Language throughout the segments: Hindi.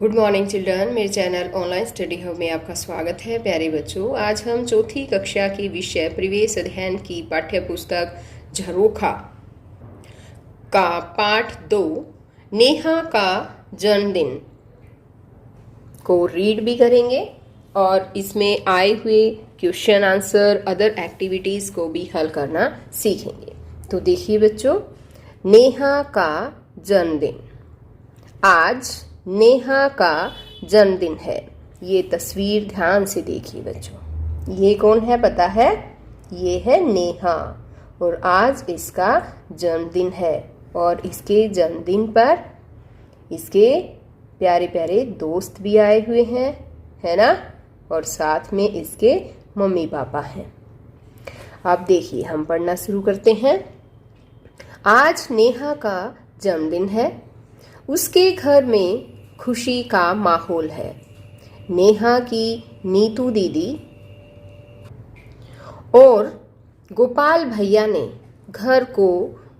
Good morning children. मेरे चैनल ऑनलाइन स्टडी हब में आपका स्वागत है। प्यारे बच्चों, आज हम चौथी कक्षा की विषय परिवेश अध्ययन की पाठ्य पुस्तक झरोखा का पाठ 2 नेहा का जन्मदिन को रीड भी करेंगे और इसमें आए हुए क्वेश्चन आंसर अदर एक्टिविटीज को भी हल करना सीखेंगे। तो देखिए बच्चों, नेहा का जन्मदिन। आज नेहा का जन्मदिन है। ये तस्वीर ध्यान से देखिए बच्चों। ये कौन है पता है? ये है नेहा और आज इसका जन्मदिन है और इसके जन्मदिन पर इसके प्यारे प्यारे दोस्त भी आए हुए हैं, है ना? और साथ में इसके मम्मी पापा हैं। अब देखिए, हम पढ़ना शुरू करते हैं। आज नेहा का जन्मदिन है। उसके घर में खुशी का माहौल है। नेहा की नीतू दीदी और गोपाल भैया ने घर को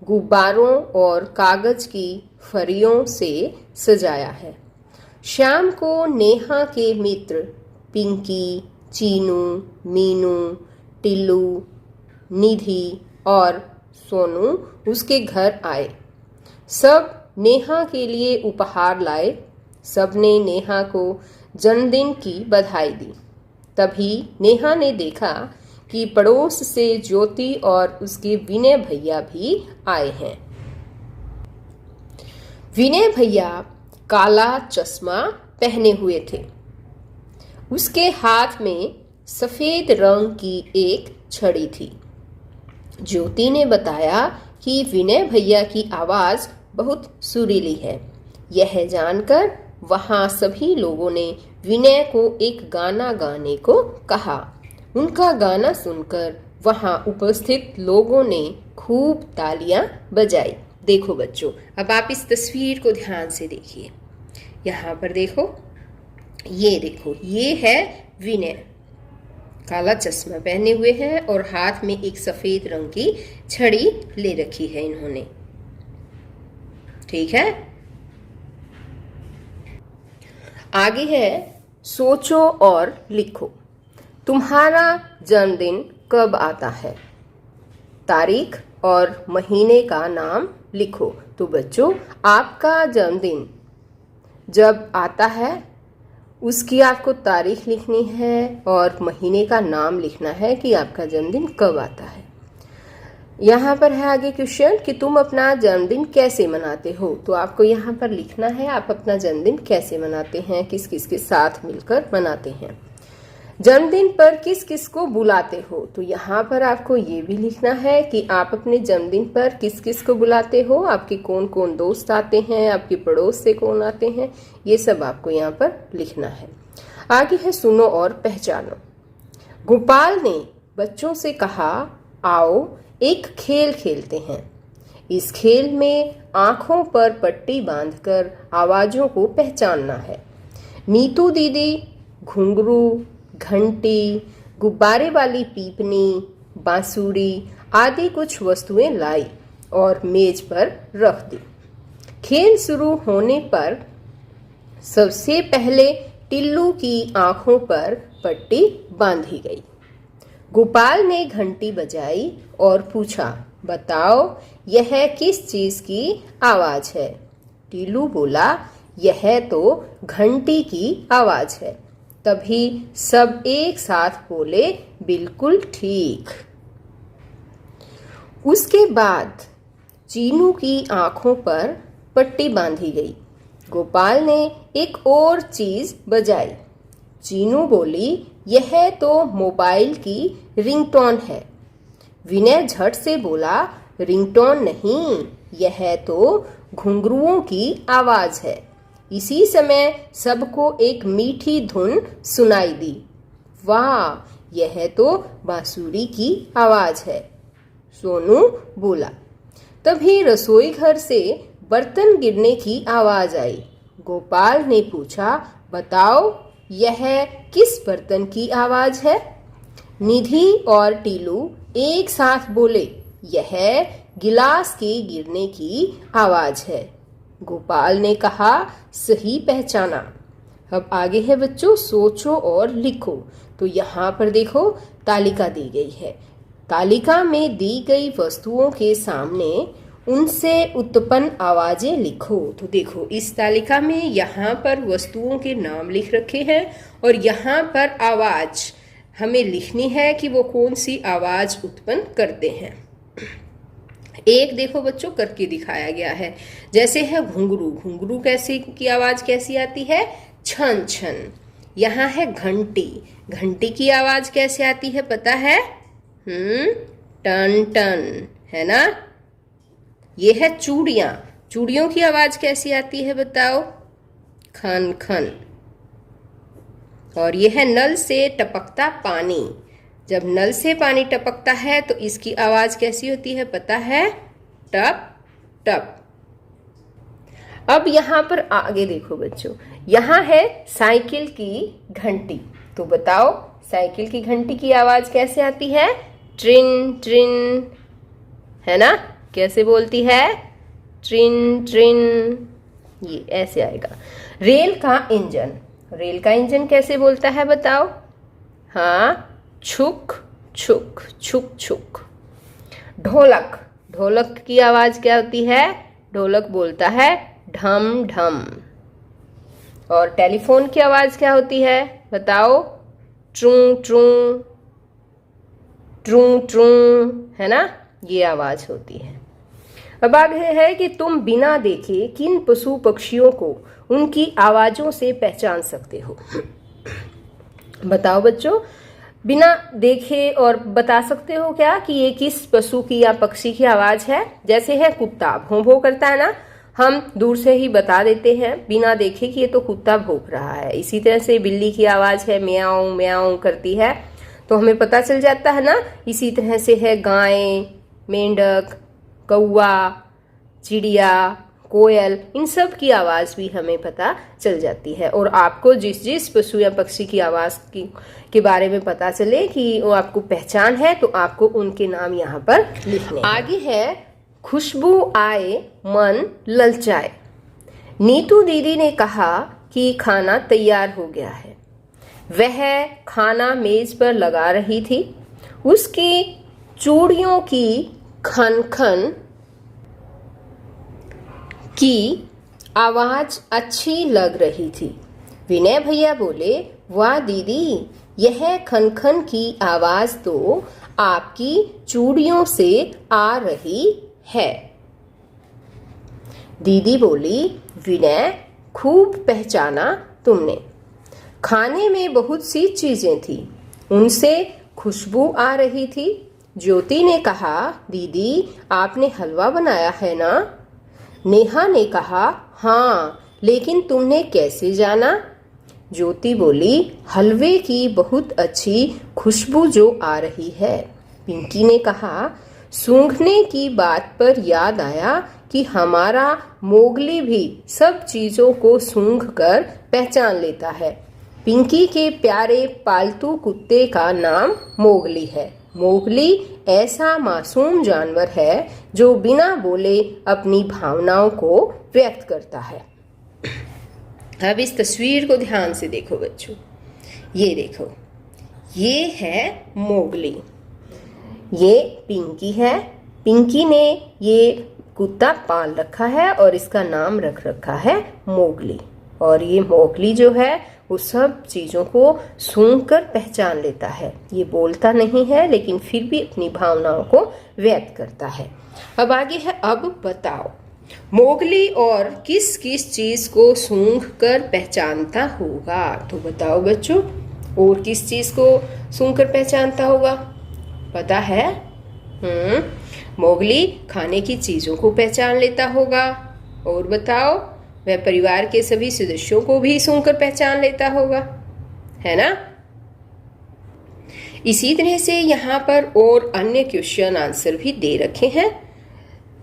गुब्बारों और कागज की फरियों से सजाया है। शाम को नेहा के मित्र पिंकी, चीनू, मीनू, टिल्लू, निधि और सोनू उसके घर आए। सब नेहा के लिए उपहार लाए। सबने नेहा को जन्मदिन की बधाई दी। तभी नेहा ने देखा कि पड़ोस से ज्योति और उसके विनय भैया भी आए हैं। विनय भैया काला चश्मा पहने हुए थे। उसके हाथ में सफेद रंग की एक छड़ी थी। ज्योति ने बताया कि विनय भैया की आवाज बहुत सुरीली है। यह जानकर वहां सभी लोगों ने विनय को एक गाना गाने को कहा। उनका गाना सुनकर वहां उपस्थित लोगों ने खूब तालियां बजाई। देखो बच्चों, अब आप इस तस्वीर को ध्यान से देखिए। यहाँ पर देखो, ये है विनय। काला चश्मा पहने हुए हैं और हाथ में एक सफेद रंग की छड़ी ले रखी है इन्होंने। ठीक है। आगे है, सोचो और लिखो। तुम्हारा जन्मदिन कब आता है? तारीख और महीने का नाम लिखो। तो बच्चों, आपका जन्मदिन जब आता है उसकी आपको तारीख लिखनी है और महीने का नाम लिखना है कि आपका जन्मदिन कब आता है। यहाँ पर है आगे क्वेश्चन कि तुम अपना जन्मदिन कैसे मनाते हो। तो आपको यहाँ पर लिखना है आप अपना जन्मदिन कैसे मनाते हैं, किस किस के साथ मिलकर मनाते हैं। जन्मदिन पर किस किस को बुलाते हो। तो यहाँ पर आपको ये भी लिखना है कि आप अपने जन्मदिन पर किस किस को बुलाते हो, आपके कौन कौन दोस्त आते हैं, आपके पड़ोस से कौन आते हैं, ये सब आपको यहाँ पर लिखना है। आगे है, सुनो और पहचानो। गोपाल ने बच्चों से कहा, आओ एक खेल खेलते हैं। इस खेल में आंखों पर पट्टी बांधकर आवाजों को पहचानना है। नीतू दीदी घुंघरू, घंटी, गुब्बारे वाली पीपनी, बांसुरी आदि कुछ वस्तुएं लाई और मेज पर रख दी। खेल शुरू होने पर सबसे पहले टिल्लू की आंखों पर पट्टी बांधी गई। गोपाल ने घंटी बजाई और पूछा, बताओ यह किस चीज की आवाज है? टीलू बोला, यह तो घंटी की आवाज है। तभी सब एक साथ बोले, बिल्कुल ठीक। उसके बाद चीनू की आंखों पर पट्टी बांधी गई। गोपाल ने एक और चीज बजाई। चीनू बोली, यह तो मोबाइल की रिंगटोन है। विनय झट से बोला, रिंगटोन नहीं, यह तो घुंघरुओं की आवाज है। इसी समय सबको एक मीठी धुन सुनाई दी। वाह, यह तो बांसुरी की आवाज है, सोनू बोला। तभी रसोई घर से बर्तन गिरने की आवाज आई। गोपाल ने पूछा, बताओ यह किस बर्तन की आवाज है? निधि और टीलू एक साथ बोले, यह गिलास के गिरने की आवाज है। गोपाल ने कहा, सही पहचाना, अब आगे है बच्चों सोचो और लिखो। तो यहाँ पर देखो तालिका दी गई है। तालिका में दी गई वस्तुओं के सामने उनसे उत्पन्न आवाजें लिखो। तो देखो इस तालिका में यहाँ पर वस्तुओं के नाम लिख रखे हैं और यहाँ पर आवाज हमें लिखनी है कि वो कौन सी आवाज उत्पन्न करते हैं। एक देखो बच्चों करके दिखाया गया है, जैसे है घुंघरू। घुंघरू कैसे की आवाज कैसी आती है? छन छन। यहाँ है घंटी। घंटी की आवाज कैसे आती है पता है? टन टन, है ना। ये है चूड़ियां। चूड़ियों की आवाज कैसी आती है बताओ? खन खन। और ये है नल से टपकता पानी। जब नल से पानी टपकता है तो इसकी आवाज कैसी होती है पता है? टप टप। अब यहाँ पर आगे देखो बच्चों, यहाँ है साइकिल की घंटी। तो बताओ साइकिल की घंटी की आवाज कैसे आती है? ट्रिन ट्रिन, है ना। कैसे बोलती है? ट्रिन ट्रिन, ये ऐसे आएगा। रेल का इंजन। रेल का इंजन कैसे बोलता है बताओ? हाँ, छुक छुक छुक छुक। ढोलक। ढोलक की आवाज क्या होती है? ढोलक बोलता है ढम ढम। और टेलीफोन की आवाज क्या होती है बताओ? ट्रू ट्रू ट्रू ट्रू, है ना। ये आवाज होती है। अब आगे है कि तुम बिना देखे किन पशु पक्षियों को उनकी आवाजों से पहचान सकते हो। बताओ बच्चों, बिना देखे और बता सकते हो क्या कि ये किस पशु की या पक्षी की आवाज है? जैसे है कुत्ता भौं भौं करता है ना, हम दूर से ही बता देते हैं बिना देखे कि ये तो कुत्ता भौंक रहा है। इसी तरह से बिल्ली की आवाज है म्याऊं म्याऊं करती है, तो हमें पता चल जाता है ना। इसी तरह से है गाय, मेंढक, कौवा, चिड़िया, कोयल, इन सब की आवाज भी हमें पता चल जाती है। और आपको जिस जिस पशु या पक्षी की आवाज के बारे में पता चले कि वो आपको पहचान है, तो आपको उनके नाम यहाँ पर लिखने हैं। आगे है खुशबू आए मन ललचाए। नीतू दीदी ने कहा कि खाना तैयार हो गया है। वह खाना मेज पर लगा रही थी। उसकी चूड़ियों की खन खन की आवाज अच्छी लग रही थी। विनय भैया बोले, वाह दीदी, यह खन खन की आवाज तो आपकी चूड़ियों से आ रही है। दीदी बोली, विनय, खूब पहचाना तुमने। खाने में बहुत सी चीजें थी, उनसे खुशबू आ रही थी। ज्योति ने कहा, दीदी आपने हलवा बनाया है ना? नेहा ने कहा, हाँ, लेकिन तुमने कैसे जाना? ज्योति बोली, हलवे की बहुत अच्छी खुशबू जो आ रही है। पिंकी ने कहा, सूंघने की बात पर याद आया कि हमारा मोगली भी सब चीजों को सूंघकर पहचान लेता है। पिंकी के प्यारे पालतू कुत्ते का नाम मोगली है। मोगली ऐसा मासूम जानवर है जो बिना बोले अपनी भावनाओं को व्यक्त करता है। अब इस तस्वीर को ध्यान से देखो बच्चों, ये देखो, ये है मोगली, ये पिंकी है। पिंकी ने ये कुत्ता पाल रखा है और इसका नाम रख रखा है मोगली। और ये मोगली जो है वो सब चीजों को सूंघकर पहचान लेता है। ये बोलता नहीं है लेकिन फिर भी अपनी भावनाओं को व्यक्त करता है। अब आगे है, अब बताओ मोगली और किस किस चीज को सूंघकर पहचानता होगा। तो बताओ बच्चों, और किस चीज को सूंघकर पहचानता होगा? पता है? मोगली खाने की चीजों को पहचान लेता होगा। और बताओ, वह परिवार के सभी सदस्यों को भी सूंघकर पहचान लेता होगा, है ना। इसी तरह से यहाँ पर और अन्य क्वेश्चन आंसर भी दे रखे हैं।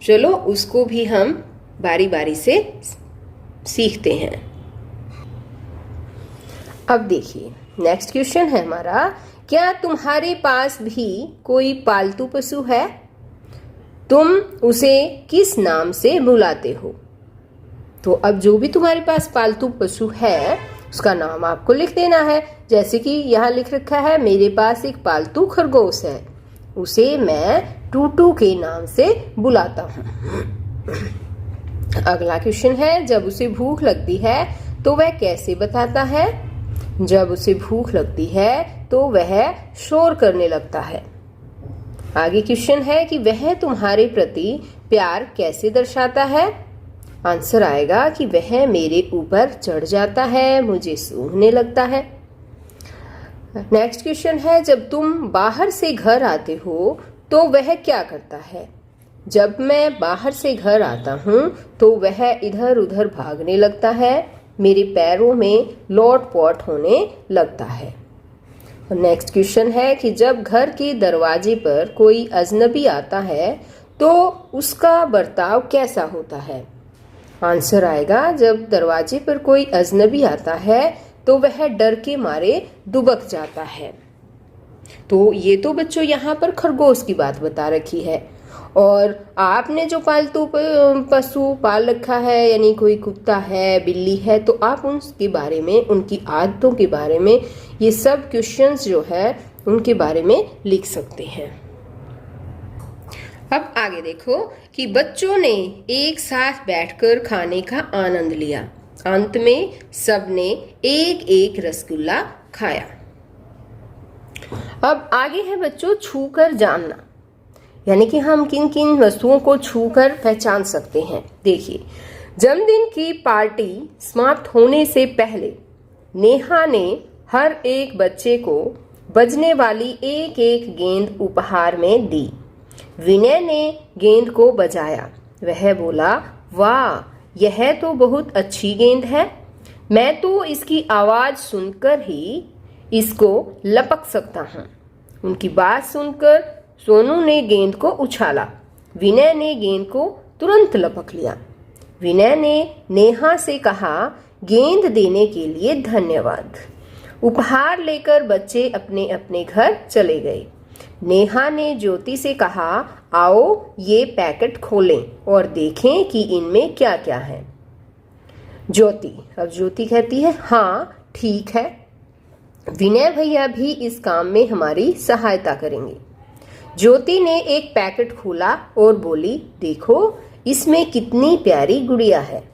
चलो उसको भी हम बारी बारी से सीखते हैं। अब देखिए नेक्स्ट क्वेश्चन है हमारा, क्या तुम्हारे पास भी कोई पालतू पशु है? तुम उसे किस नाम से बुलाते हो? तो अब जो भी तुम्हारे पास पालतू पशु है उसका नाम आपको लिख देना है। जैसे कि यहाँ लिख रखा है, मेरे पास एक पालतू खरगोश है, उसे मैं टूटू के नाम से बुलाता हूँ। अगला क्वेश्चन है, जब उसे भूख लगती है तो वह कैसे बताता है? जब उसे भूख लगती है तो वह शोर करने लगता है। आगे क्वेश्चन है कि वह तुम्हारे प्रति प्यार कैसे दर्शाता है? आंसर आएगा कि वह मेरे ऊपर चढ़ जाता है, मुझे सूंघने लगता है। नेक्स्ट क्वेश्चन है, जब तुम बाहर से घर आते हो तो वह क्या करता है? जब मैं बाहर से घर आता हूँ तो वह इधर उधर भागने लगता है, मेरे पैरों में लोट-पोट होने लगता है। नेक्स्ट क्वेश्चन है कि जब घर के दरवाजे पर कोई अजनबी आता है तो उसका बर्ताव कैसा होता है? आंसर आएगा, जब दरवाजे पर कोई अजनबी आता है तो वह डर के मारे दुबक जाता है। तो ये तो बच्चों यहाँ पर खरगोश की बात बता रखी है, और आपने जो पालतू पशु पाल रखा है, यानी कोई कुत्ता है, बिल्ली है, तो आप उनके बारे में, उनकी आदतों के बारे में ये सब क्वेश्चंस जो है उनके बारे में लिख सकते हैं। अब आगे देखो कि बच्चों ने एक साथ बैठकर खाने का आनंद लिया। अंत में सबने एक एक रसगुल्ला खाया। अब आगे है बच्चों छूकर जानना, यानी कि हम किन किन वस्तुओं को छूकर पहचान सकते हैं। देखिए, जन्मदिन की पार्टी समाप्त होने से पहले नेहा ने हर एक बच्चे को बजने वाली एक एक गेंद उपहार में दी। विनय ने गेंद को बजाया। वह बोला, वाह, यह तो बहुत अच्छी गेंद है, मैं तो इसकी आवाज सुनकर ही इसको लपक सकता हूँ। उनकी बात सुनकर सोनू ने गेंद को उछाला। विनय ने गेंद को तुरंत लपक लिया। विनय ने नेहा से कहा, गेंद देने के लिए धन्यवाद। उपहार लेकर बच्चे अपने अपने घर चले गए। नेहा ने ज्योति से कहा, आओ ये पैकेट खोलें और देखें कि इनमें क्या क्या है। अब ज्योति कहती है, हाँ ठीक है, विनय भैया भी इस काम में हमारी सहायता करेंगे। ज्योति ने एक पैकेट खोला और बोली, देखो इसमें कितनी प्यारी गुड़िया है।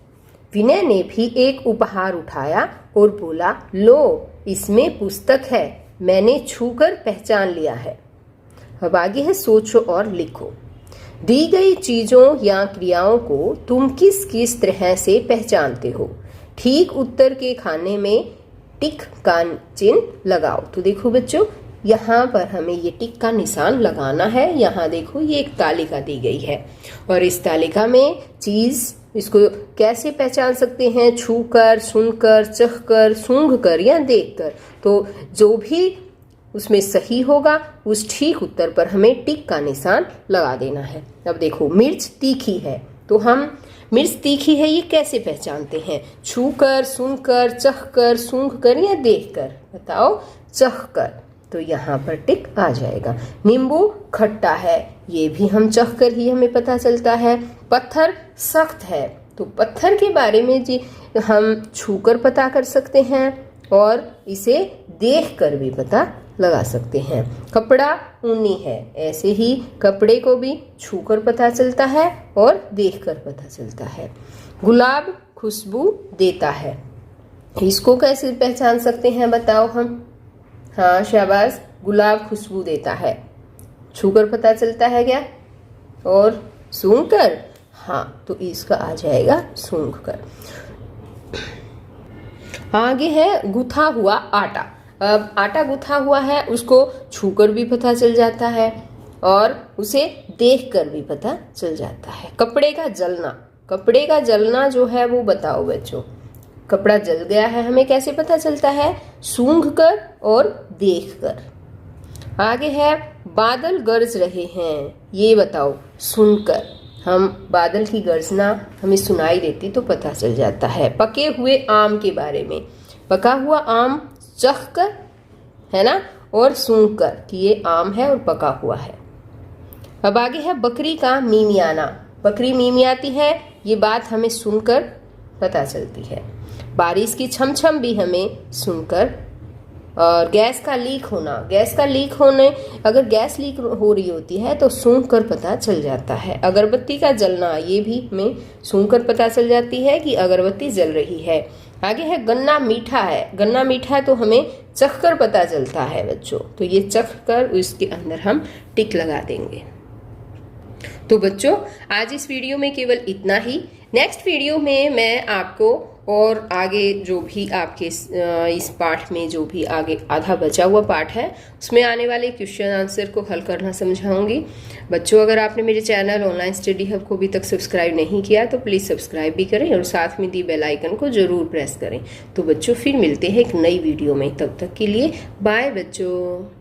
विनय ने भी एक उपहार उठाया और बोला, लो इसमें पुस्तक है, मैंने छूकर पहचान लिया है। अब आगे है सोचो और लिखो। दी गई चीजों या क्रियाओं को तुम किस किस तरह से पहचानते हो? ठीक उत्तर के खाने में टिक का चिन्ह लगाओ। तो देखो बच्चों, यहाँ पर हमें ये टिक का निशान लगाना है। यहाँ देखो ये एक तालिका दी गई है और इस तालिका में चीज, इसको कैसे पहचान सकते हैं? छूकर, सुनकर, चखकर, सूंघकर या देखकर। तो जो भी उसमें सही होगा उस ठीक उत्तर पर हमें टिक का निशान लगा देना है। अब देखो, मिर्च तीखी है, तो हम मिर्च तीखी है ये कैसे पहचानते हैं? छूकर, सुनकर, चखकर, सूंघकर या देखकर? बताओ, चखकर। तो यहाँ पर टिक आ जाएगा। नींबू खट्टा है, ये भी हम चखकर ही हमें पता चलता है। पत्थर सख्त है, तो पत्थर के बारे में जी हम छूकर पता कर सकते हैं और इसे देखकर भी पता लगा सकते हैं। कपड़ा ऊनी है, ऐसे ही कपड़े को भी छूकर पता चलता है और देखकर पता चलता है। गुलाब खुशबू देता है, इसको कैसे पहचान सकते हैं बताओ हम? हाँ शाबाश, गुलाब खुशबू देता है, छूकर पता चलता है क्या? और सूंघकर? हाँ, तो इसका आ जाएगा सूंघकर। आगे है गुथा हुआ आटा। अब आटा गुथा हुआ है, उसको छूकर भी पता चल जाता है और उसे देखकर भी पता चल जाता है। कपड़े का जलना, कपड़े का जलना जो है वो बताओ बच्चों। कपड़ा जल गया है हमें कैसे पता चलता है? सूंघकर और देखकर। आगे है बादल गरज रहे हैं, ये बताओ सुनकर। हम बादल की गर्जना हमें सुनाई देती तो पता चल जाता है। पके हुए आम के बारे में, पका हुआ आम चखकर, है ना, और सूंघकर कि ये आम है और पका हुआ है। अब आगे है बकरी का मीमियाना। बकरी मीमियाती है, ये बात हमें सुनकर पता चलती है। बारिश की छमछम भी हमें सुनकर, और गैस का लीक होने, अगर गैस लीक हो रही होती है तो सूंघ कर पता चल जाता है। अगरबत्ती का जलना, ये भी हमें सूंघ कर पता चल जाती है कि अगरबत्ती जल रही है। आगे है गन्ना मीठा है तो हमें चख कर पता चलता है बच्चों, तो ये चख कर इसके अंदर हम टिक लगा देंगे। तो बच्चों आज इस वीडियो में केवल इतना ही। नेक्स्ट वीडियो में मैं आपको और आगे जो भी आपके इस पाठ में जो भी आगे आधा बचा हुआ पाठ है उसमें आने वाले क्वेश्चन आंसर को हल करना समझाऊंगी। बच्चों अगर आपने मेरे चैनल ऑनलाइन स्टडी हब को अभी तक सब्सक्राइब नहीं किया तो प्लीज़ सब्सक्राइब भी करें और साथ में दी बेल आइकन को ज़रूर प्रेस करें। तो बच्चों फिर मिलते हैं एक नई वीडियो में, तब तक के लिए बाय बच्चों।